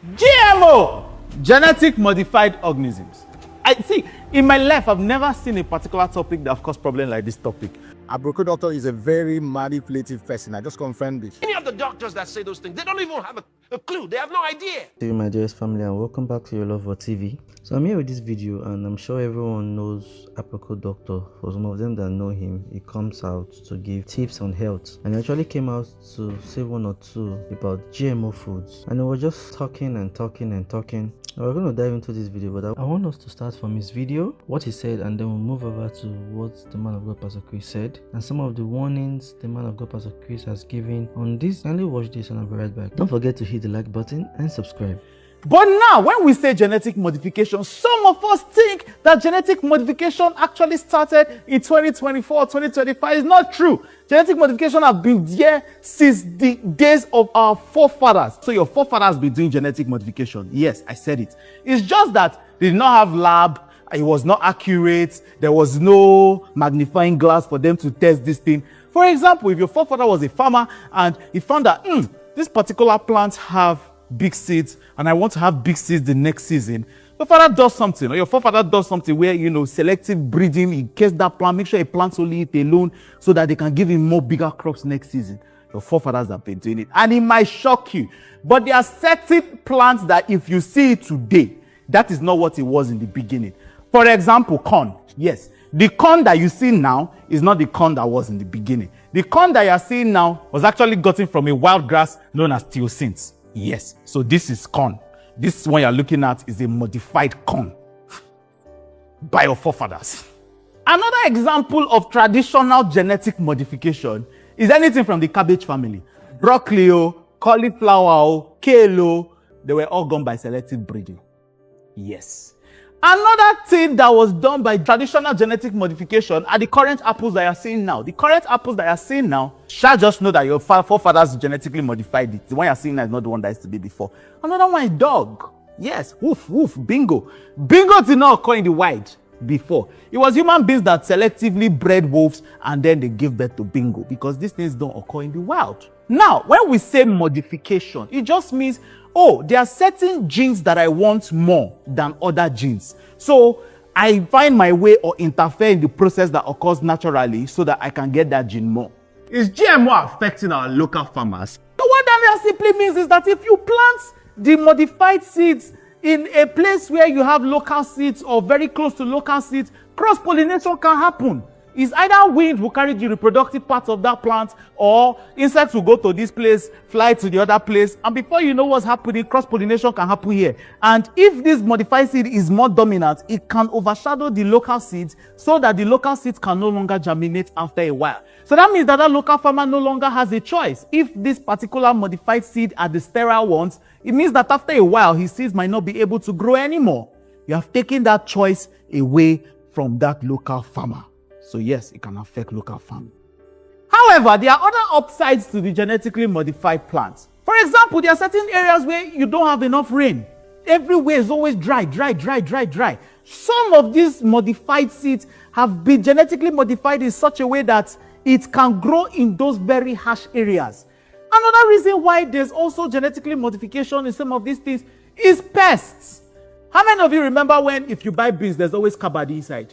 GMO, genetic modified organisms. I see, in my life, I've never seen a particular topic that caused problem like this topic. Aproko Doctor is a very manipulative person. I just confirmed it. Any of the doctors that say those things, they don't even have a clue. They have no idea. Hey my dearest family, and welcome back to your love for TV. So I'm here with this video, and I'm sure everyone knows Aproko Doctor. For some of them that know him, he comes out to give tips on health, and he actually came out to say one or two about GMO foods, and we were just talking. We're going to dive into this video, but I want us to start from his video, what he said, and then we'll move over to what the man of God Pastor Chris said, and some of the warnings the man of God Pastor Chris has given on this. Kindly watch this and I'll be right back. Don't forget to hit the like button and subscribe. But now, when we say genetic modification, some of us think that genetic modification actually started in 2024, 2025. It's not true. Genetic modification has been there since the days of our forefathers. So your forefathers have been doing genetic modification. Yes, I said it. It's just that they did not have lab. It was not accurate. There was no magnifying glass for them to test this thing. For example, if your forefather was a farmer and he found that this particular plant have big seeds and I want to have big seeds the next season, your father does something, or your forefather does something where, selective breeding, in case that plant, make sure a plants only it alone so that they can give him more bigger crops next season. Your forefathers have been doing it, and it might shock you, but there are certain plants that if you see it today, that is not what it was in the beginning. For example, corn. Yes, the corn that you see now is not the corn that was in the beginning. The corn that you are seeing now was actually gotten from a wild grass known as teosinte. Yes, so this is corn. This one you're looking at is a modified corn by your forefathers. Another example of traditional genetic modification is anything from the cabbage family. Broccoli, cauliflower, kale, they were all gone by selective breeding. Yes. Another thing that was done by traditional genetic modification are the current apples that you are seeing now. The current apples that you are seeing now, shall just know that your forefathers genetically modified it. The one you are seeing now is not the one that used to be before. Another one is dog. Yes, woof, woof, bingo. Bingo did not occur in the wild before. It was human beings that selectively bred wolves and then they gave birth to bingo, because these things don't occur in the wild. Now, when we say modification, it just means, there are certain genes that I want more than other genes. So I find my way or interfere in the process that occurs naturally so that I can get that gene more. Is GMO affecting our local farmers? So what that simply means is that if you plant the modified seeds in a place where you have local seeds or very close to local seeds, cross-pollination can happen. It's either wind will carry the reproductive parts of that plant, or insects will go to this place, fly to the other place, and before you know what's happening, cross-pollination can happen here. And if this modified seed is more dominant, it can overshadow the local seeds so that the local seeds can no longer germinate after a while. So that means that local farmer no longer has a choice. If this particular modified seed are the sterile ones, it means that after a while, his seeds might not be able to grow anymore. You have taken that choice away from that local farmer. So yes, it can affect local farming. However, there are other upsides to the genetically modified plants. For example, there are certain areas where you don't have enough rain. Everywhere is always dry. Some of these modified seeds have been genetically modified in such a way that it can grow in those very harsh areas. Another reason why there's also genetically modification in some of these things is pests. How many of you remember when if you buy beans, there's always carbide inside?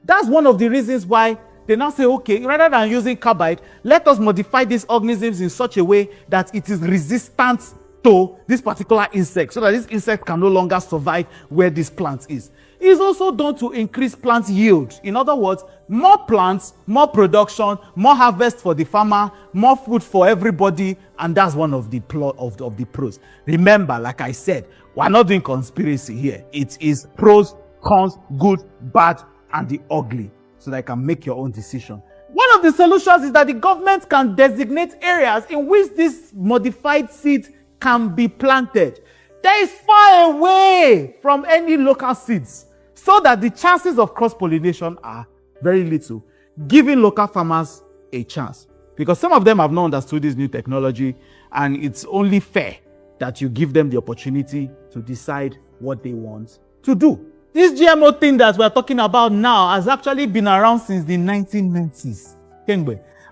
That's one of the reasons why they now say, okay, rather than using carbide, let us modify these organisms in such a way that it is resistant to this particular insect, so that this insect can no longer survive where this plant is. It is also done to increase plant yield. In other words, more plants, more production, more harvest for the farmer, more food for everybody, and that's one of the pros. Remember, like I said, we're not doing conspiracy here. It is pros, cons, good, bad, and the ugly, so that you can make your own decision. One of the solutions is that the government can designate areas in which these modified seeds can be planted. That is far away from any local seeds, so that the chances of cross-pollination are very little, giving local farmers a chance. Because some of them have not understood this new technology, and it's only fair that you give them the opportunity to decide what they want to do. This GMO thing that we're talking about now has actually been around since the 1990s.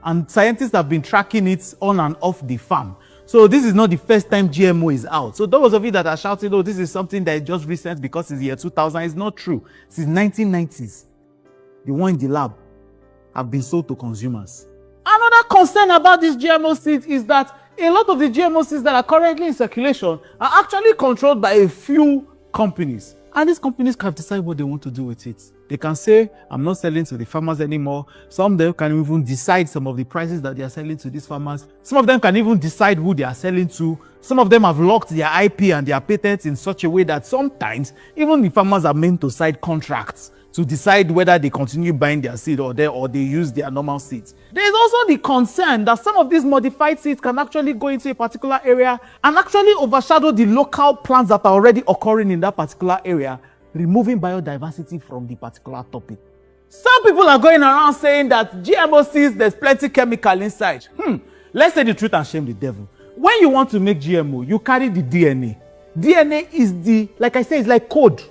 And scientists have been tracking it on and off the farm. So this is not the first time GMO is out. So those of you that are shouting, oh, this is something that is just recent because it's the year 2000, it's not true. Since 1990s, the one in the lab have been sold to consumers. Another concern about these GMO seeds is that a lot of the GMO seeds that are currently in circulation are actually controlled by a few companies. And these companies can decide what they want to do with it. They can say, I'm not selling to the farmers anymore. Some of them can even decide some of the prices that they are selling to these farmers. Some of them can even decide who they are selling to. Some of them have locked their IP and their patents in such a way that sometimes even the farmers are meant to sign contracts to decide whether they continue buying their seed or they use their normal seeds. There is also the concern that some of these modified seeds can actually go into a particular area and actually overshadow the local plants that are already occurring in that particular area, removing biodiversity from the particular topic. Some people are going around saying that GMO seeds, there's plenty chemical inside. Let's say the truth and shame the devil. When you want to make GMO, you carry the DNA. DNA is like I say, it's like code,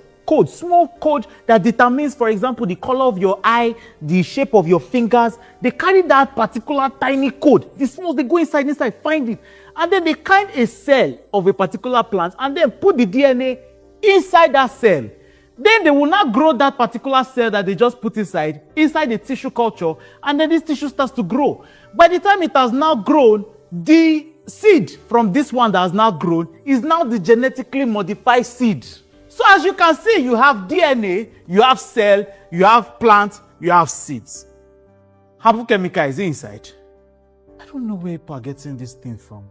small code that determines, for example, the color of your eye, the shape of your fingers. They carry that particular tiny code. The small, they go inside, find it. And then they kind a cell of a particular plant and then put the DNA inside that cell. Then they will not grow that particular cell that they just put inside the tissue culture, and then this tissue starts to grow. By the time it has now grown, the seed from this one that has now grown is now the genetically modified seed. So as you can see, you have DNA, you have cell, you have plant, you have seeds. Harmful chemical is inside. I don't know where people are getting this thing from.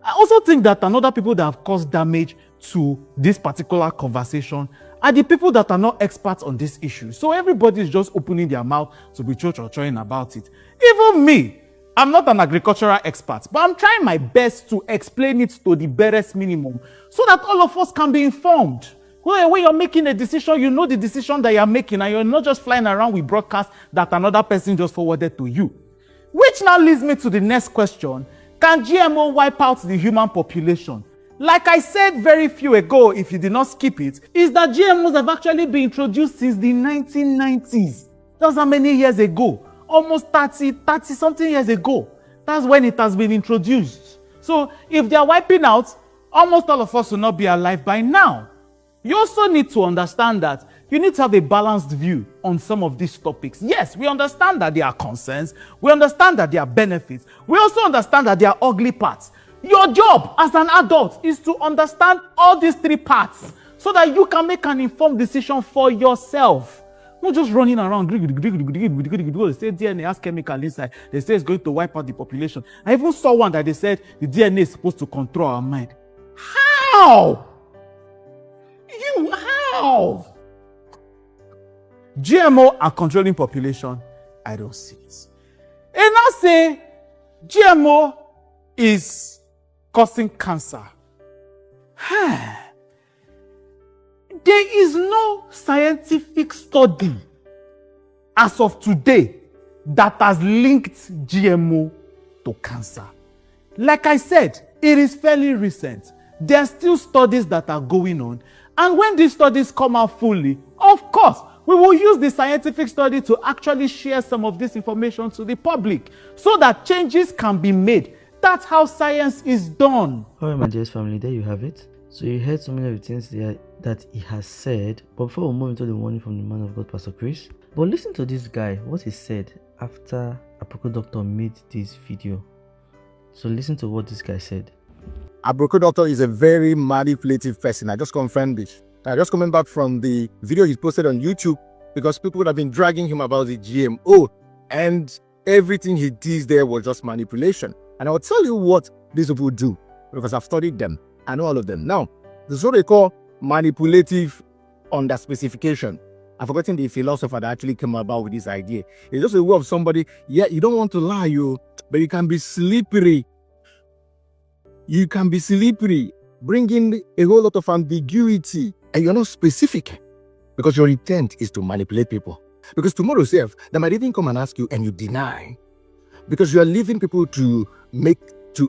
I also think that another people that have caused damage to this particular conversation are the people that are not experts on this issue. So everybody is just opening their mouth to be chochochoing about it. Even me, I'm not an agricultural expert, but I'm trying my best to explain it to the barest minimum so that all of us can be informed. When you're making a decision, you know the decision that you're making, and you're not just flying around with broadcasts that another person just forwarded to you. Which now leads me to the next question. Can GMO wipe out the human population? Like I said very few ago, if you did not skip it, is that GMOs have actually been introduced since the 1990s. That's how many years ago? Almost 30 something years ago. That's when it has been introduced. So if they are wiping out, almost all of us will not be alive by now. You also need to understand that you need to have a balanced view on some of these topics. Yes, we understand that there are concerns. We understand that there are benefits. We also understand that there are ugly parts. Your job as an adult is to understand all these three parts so that you can make an informed decision for yourself. Not just running around. They say DNA has chemical inside. They say it's going to wipe out the population. I even saw one that they said the DNA is supposed to control our mind. How? How? GMO are controlling population? I don't see it. And now say GMO is causing cancer. There is no scientific study as of today that has linked GMO to cancer. Like I said, it is fairly recent. There are still studies that are going on. And when these studies come out fully, of course, we will use the scientific study to actually share some of this information to the public so that changes can be made. That's how science is done. All right, my dear family, there you have it. So you heard so many of the things that he has said. But before we move into the warning from the man of God, Pastor Chris, but listen to this guy, what he said after Aproko Doctor made this video. So listen to what this guy said. Aproko Doctor is a very manipulative person. I just confirmed this. I just coming back from the video he posted on YouTube because people would have been dragging him about the GMO, and everything he did there was just manipulation. And I will tell you what these people do because I've studied them. I know all of them. Now, this is what they call manipulative under specification. I've forgotten the philosopher that actually came about with this idea. It's just a way of somebody, yeah, you don't want to lie, but you can be slippery. You can be slippery, bringing a whole lot of ambiguity, and you're not specific because your intent is to manipulate people. Because tomorrow, self, they might even come and ask you and you deny because you are leaving people to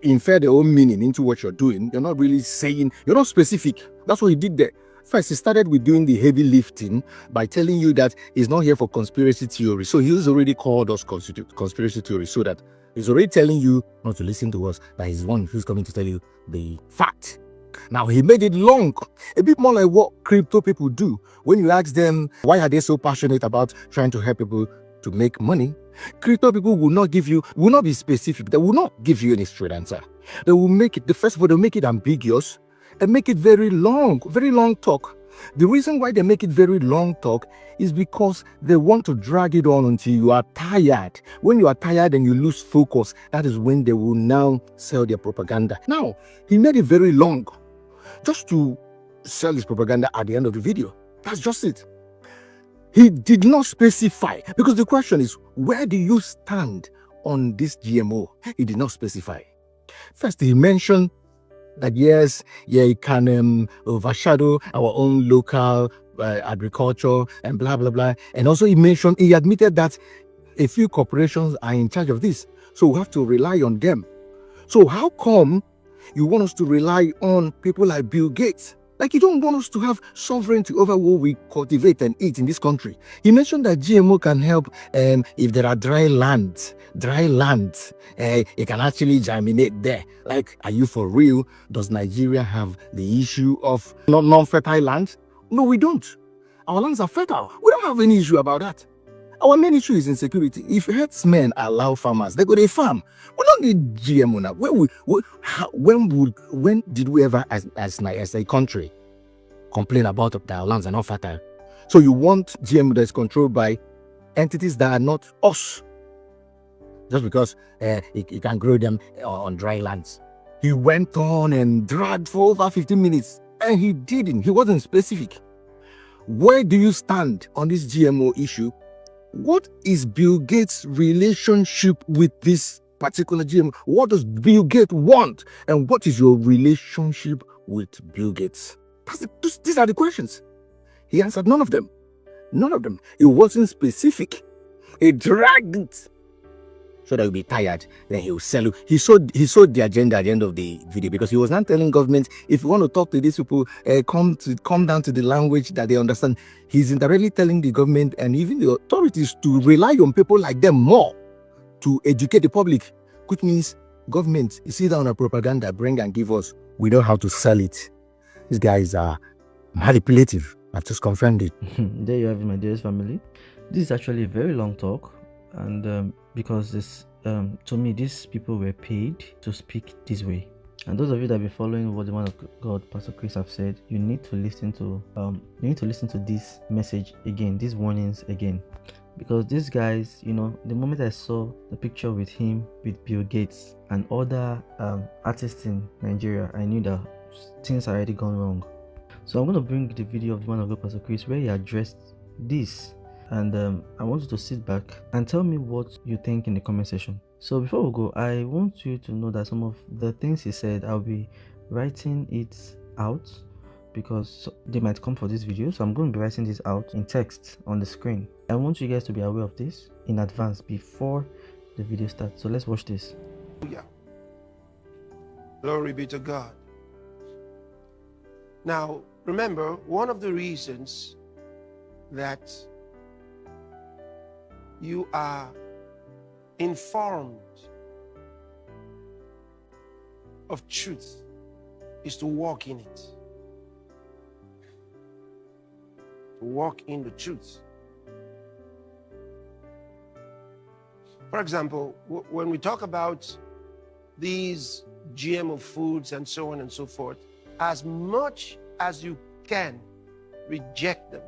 infer their own meaning into what you're doing. You're not really saying, you're not specific. That's what he did there. First, he started with doing the heavy lifting by telling you that he's not here for conspiracy theory. So he's already called us conspiracy theory, so that he's already telling you not to listen to us, but he's one who's coming to tell you the fact. Now, he made it long, a bit more like what crypto people do. When you ask them why are they so passionate about trying to help people to make money, crypto people will not be specific. They will not give you any straight answer. They will make it, first of all, they'll make it ambiguous and make it very long talk. The reason why they make it very long talk is because they want to drag it on until you are tired. When you are tired and you lose focus, that is when they will now sell their propaganda. Now, he made it very long just to sell his propaganda at the end of the video. That's just it. He did not specify, because the question is, where do you stand on this GMO? He did not specify. First, he mentioned that yes, it can overshadow our own local agriculture and blah, blah, blah. And also he admitted that a few corporations are in charge of this. So we have to rely on them. So how come you want us to rely on people like Bill Gates? Like, you don't want us to have sovereignty over what we cultivate and eat in this country. He mentioned that GMO can help if there are dry lands, it can actually germinate there. Like, are you for real? Does Nigeria have the issue of non-fertile lands? No, we don't. Our lands are fertile. We don't have any issue about that. Our main issue is insecurity. If herdsmen allow farmers, they go to farm. We don't need GMO now. When did we ever, as a country, complain about our lands are not fertile? So you want GMO that's controlled by entities that are not us, just because you can grow them on dry lands. He went on and dragged for over 15 minutes, and he wasn't specific. Where do you stand on this GMO issue? What is Bill Gates' relationship with this particular GMO? What does Bill Gates want? And what is your relationship with Bill Gates? These are the questions. He answered none of them. It wasn't specific. He dragged it so that you'll be tired. Then he'll sell you. He showed the agenda at the end of the video, because he was not telling government, if you want to talk to these people, come down to the language that they understand. He's indirectly telling the government and even the authorities to rely on people like them more to educate the public, which means government, you see down a propaganda, bring and give us. We know how to sell it. These guys are manipulative. I've just confirmed it. There you have it, my dearest family. This is actually a very long talk, and because this to me, these people were paid to speak this way. And those of you that have been following what the man of God, Pastor Chris, have said, you need to listen to this message again, these warnings again, because these guys, the moment I saw the picture with him, with Bill Gates and other artists in Nigeria, I knew that things are already gone wrong. So I'm going to bring the video of the man of God, Pastor Chris, where he addressed this. And I want you to sit back and tell me what you think in the comment section. So before we go, I want you to know that some of the things he said, I'll be writing it out because they might come for this video. So I'm going to be writing this out in text on the screen. I want you guys to be aware of this in advance before the video starts. So let's watch this. Yeah. Glory be to God. Now, remember, one of the reasons that you are informed of truth is to walk in it. To walk in the truth. For example, when we talk about these GMO foods and so on and so forth, as much as you can, reject them.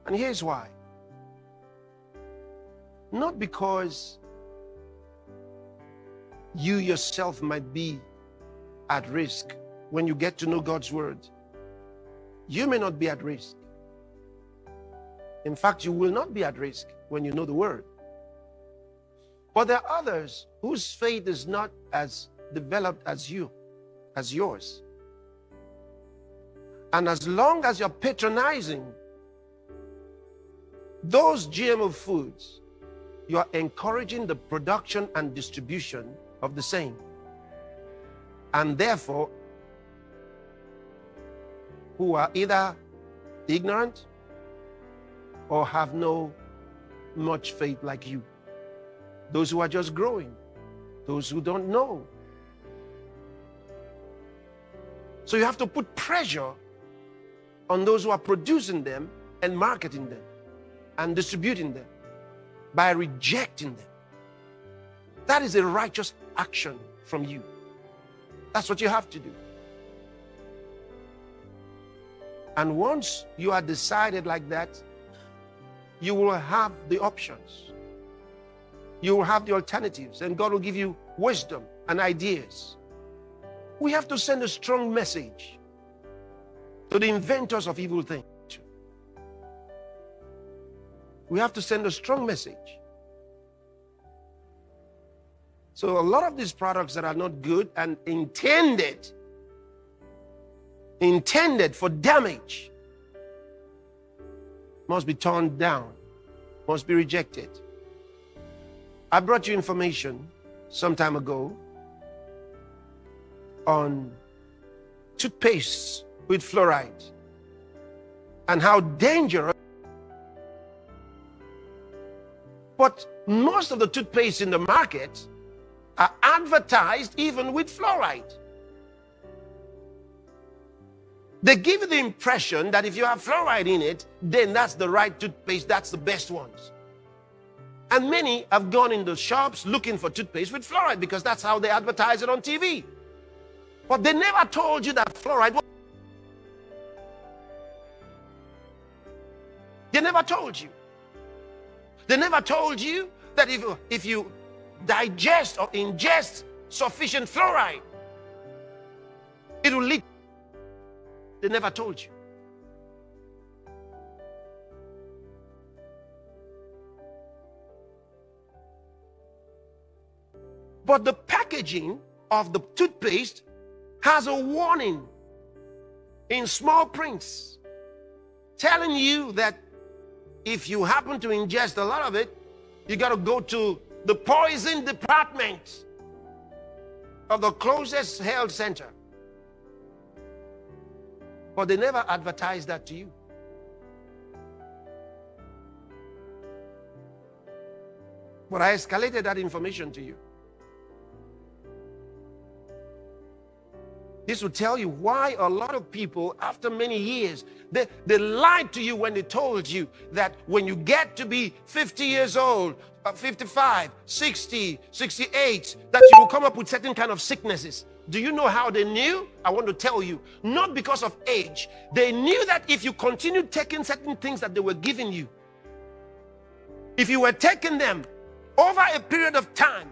And here's why. Not because you yourself might be at risk when you get to know God's word. You may not be at risk. In fact, you will not be at risk when you know the word. But there are others whose faith is not as developed as yours. And as long as you're patronizing those GMO foods, you are encouraging the production and distribution of the same. And therefore, who are either ignorant or have no much faith like you. Those who are just growing, those who don't know. So you have to put pressure on those who are producing them and marketing them and distributing them by rejecting them. That is a righteous action from you. That's what you have to do. And once you are decided like that, you will have the options. You will have the alternatives, and God will give you wisdom and ideas. We have to send a strong message to the inventors of evil things. We have to send a strong message. So a lot of these products that are not good and intended for damage must be torn down, must be rejected. I brought you information some time ago on toothpaste with fluoride and how dangerous. But most of the toothpaste in the market are advertised even with fluoride. They give you the impression that if you have fluoride in it, then that's the right toothpaste, that's the best ones. And many have gone in the shops looking for toothpaste with fluoride because that's how they advertise it on TV. But they never told you that fluoride was... They never told you. They never told you that if you digest or ingest sufficient fluoride, it will lead. They never told you. But the packaging of the toothpaste has a warning in small prints telling you that if you happen to ingest a lot of it, you got to go to the poison department of the closest health center. But they never advertise that to you. But I escalated that information to you. This will tell you why a lot of people, after many years, they lied to you when they told you that when you get to be 50 years old, 55, 60, 68, that you will come up with certain kind of sicknesses. Do you know how they knew? I want to tell you, not because of age. They knew that if you continued taking certain things that they were giving you, if you were taking them over a period of time,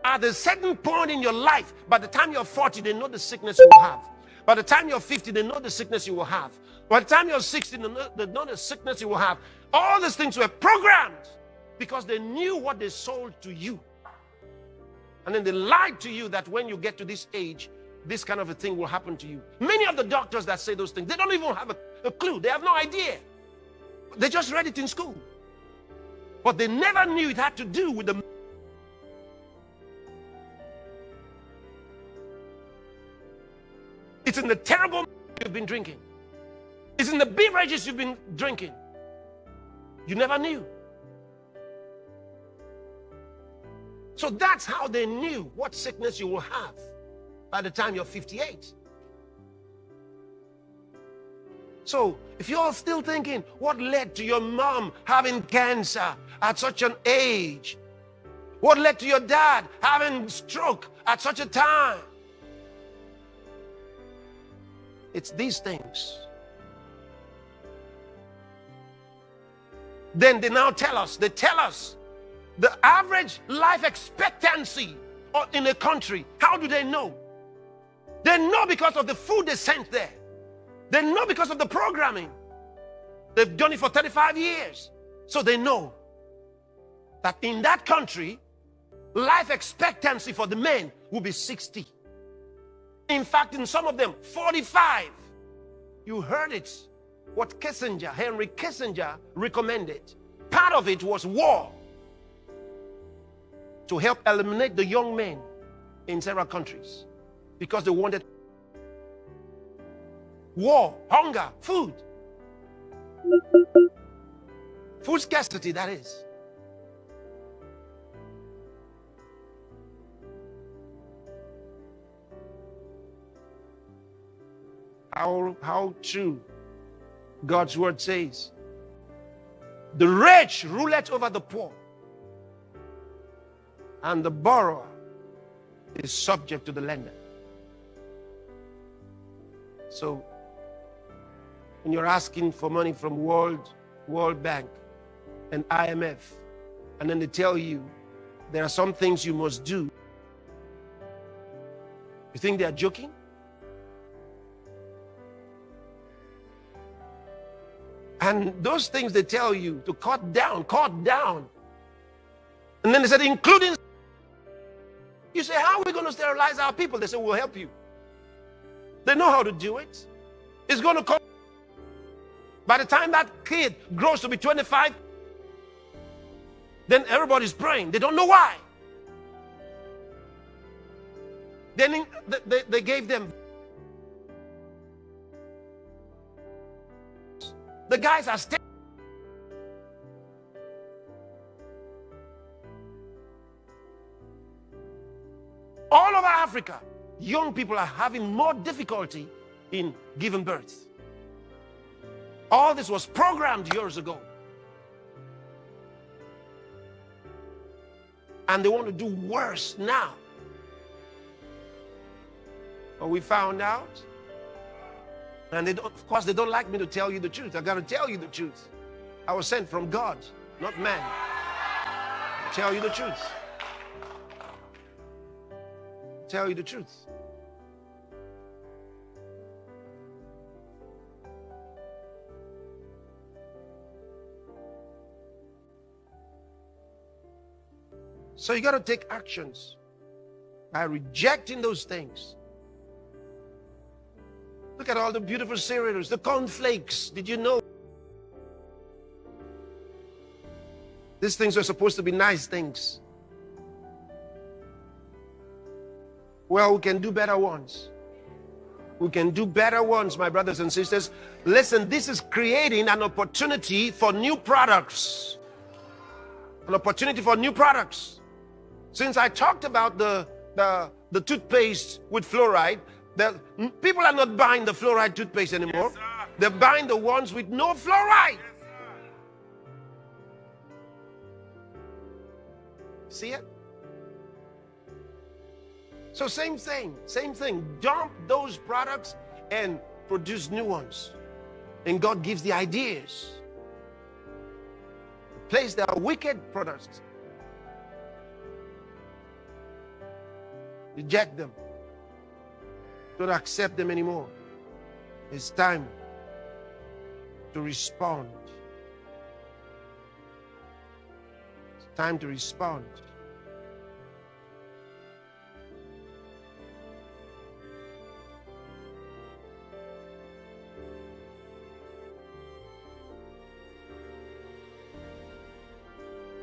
at a certain point in your life, by the time you're 40, they know the sickness you will have. By the time you're 50, they know the sickness you will have. By the time you're 60, they know the sickness you will have. All these things were programmed because they knew what they sold to you. And then they lied to you that when you get to this age, this kind of a thing will happen to you. Many of the doctors that say those things, they don't even have a clue. They have no idea. They just read it in school. But they never knew it had to do with the... It's in the terrible you've been drinking. It's in the beverages you've been drinking. You never knew. So that's how they knew what sickness you will have by the time you're 58. So if you're still thinking, what led to your mom having cancer at such an age? What led to your dad having stroke at such a time? It's these things. Then they now tell us, the average life expectancy in a country. How do they know? They know because of the food they sent there. They know because of the programming. They've done it for 35 years. So they know that in that country, life expectancy for the men will be 60. In fact, in some of them, 45. You heard it. What Henry Kissinger recommended. Part of it was war to help eliminate the young men in several countries because they wanted. war, hunger, food. Food scarcity, that is. How true God's word says. The rich ruleth over the poor, and the borrower is subject to the lender. So, when you're asking for money from World Bank and IMF, and then they tell you there are some things you must do, you think they are joking? And those things they tell you to cut down. And then they said, including. You say, how are we going to sterilize our people? They say, we'll help you. They know how to do it. It's going to come. By the time that kid grows to be 25, then everybody's praying. They don't know why. Then they gave them. The guys are still. All over Africa, young people are having more difficulty in giving birth. All this was programmed years ago. And they want to do worse now. But we found out. And of course, they don't like me to tell you the truth. I got to tell you the truth. I was sent from God, not man. Tell you the truth. Tell you the truth. So you got to take actions by rejecting those things. Look at all the beautiful cereals, the cornflakes. Did you know? These things are supposed to be nice things. Well, we can do better ones. We can do better ones, my brothers and sisters. Listen, this is creating an opportunity for new products. An opportunity for new products. Since I talked about the toothpaste with fluoride, people are not buying the fluoride toothpaste anymore. Yes, they're buying the ones with no fluoride. Yes, see it? So same thing. Dump those products and produce new ones. And God gives the ideas. Place their wicked products. Reject them. Don't accept them anymore. It's time to respond. It's time to respond.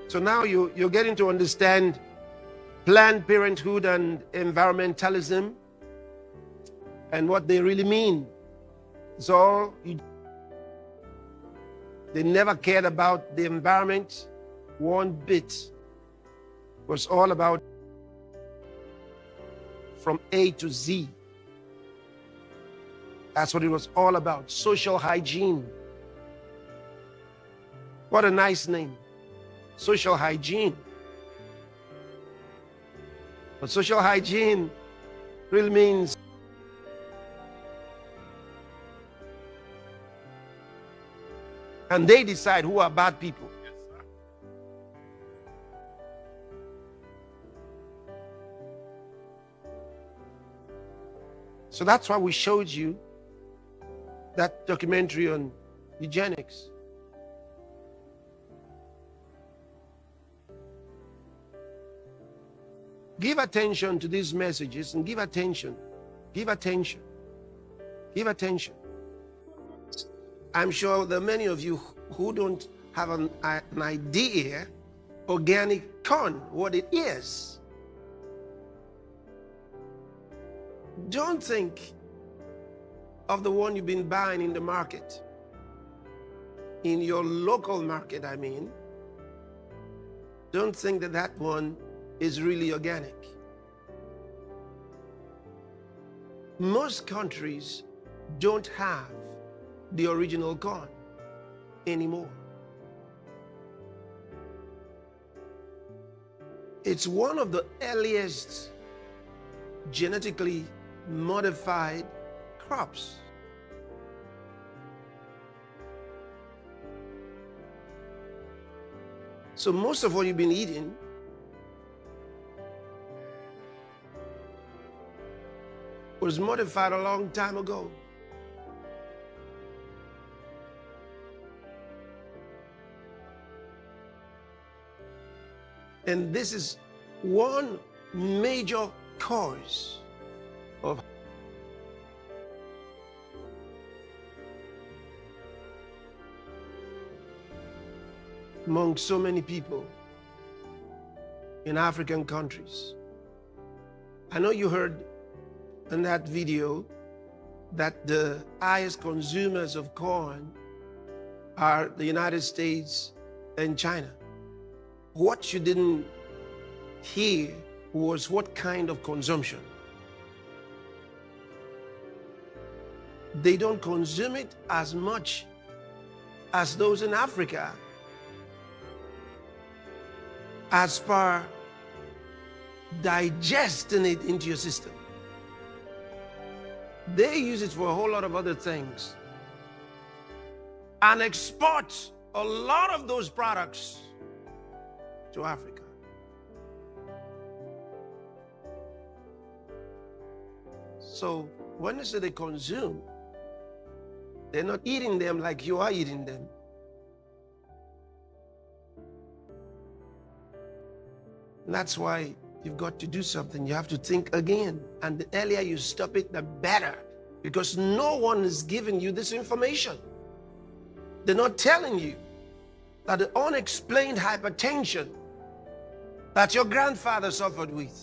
So now you're getting to understand Planned Parenthood and environmentalism and what they really mean. It's all they never cared about the environment one bit. It was all about from A to Z. That's what it was all about. Social hygiene. What a nice name. Social hygiene. But social hygiene really means and they decide who are bad people. Yes, sir. So that's why we showed you that documentary on eugenics. Give attention to these messages and give attention. Give attention. Give attention. I'm sure there are many of you who don't have an idea organic corn, what it is. Don't think of the one you've been buying in the market, in your local market, I mean, don't think that that one is really organic. Most countries don't have the original corn anymore. It's one of the earliest genetically modified crops. So most of what you've been eating was modified a long time ago. And this is one major cause of among so many people in African countries. I know you heard in that video that the highest consumers of corn are the United States and China. What you didn't hear was what kind of consumption. They don't consume it as much as those in Africa, as per digesting it into your system. They use it for a whole lot of other things and export a lot of those products to Africa. So when they say they consume, they're not eating them like you are eating them. And that's why you've got to do something. You have to think again. And the earlier you stop it, the better. Because no one is giving you this information. They're not telling you that the unexplained hypertension that your grandfather suffered with,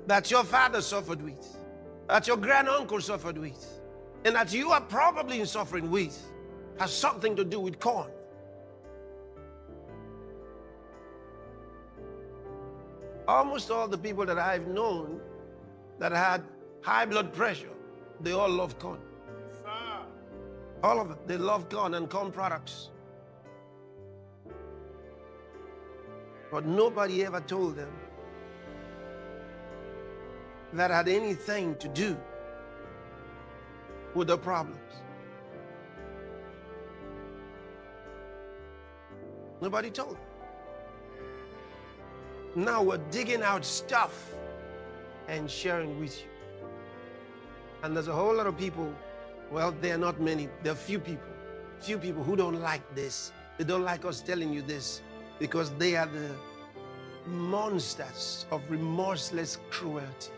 that your father suffered with, that your granduncle suffered with, and that you are probably suffering with, has something to do with corn. Almost all the people that I've known that had high blood pressure, they all love corn. All of them, they love corn and corn products. But nobody ever told them that had anything to do with the problems. Nobody told them. Now we're digging out stuff and sharing with you. And there's a whole lot of people, well, there are not many, there are few people who don't like this. They don't like us telling you this because they are the monsters of remorseless cruelty.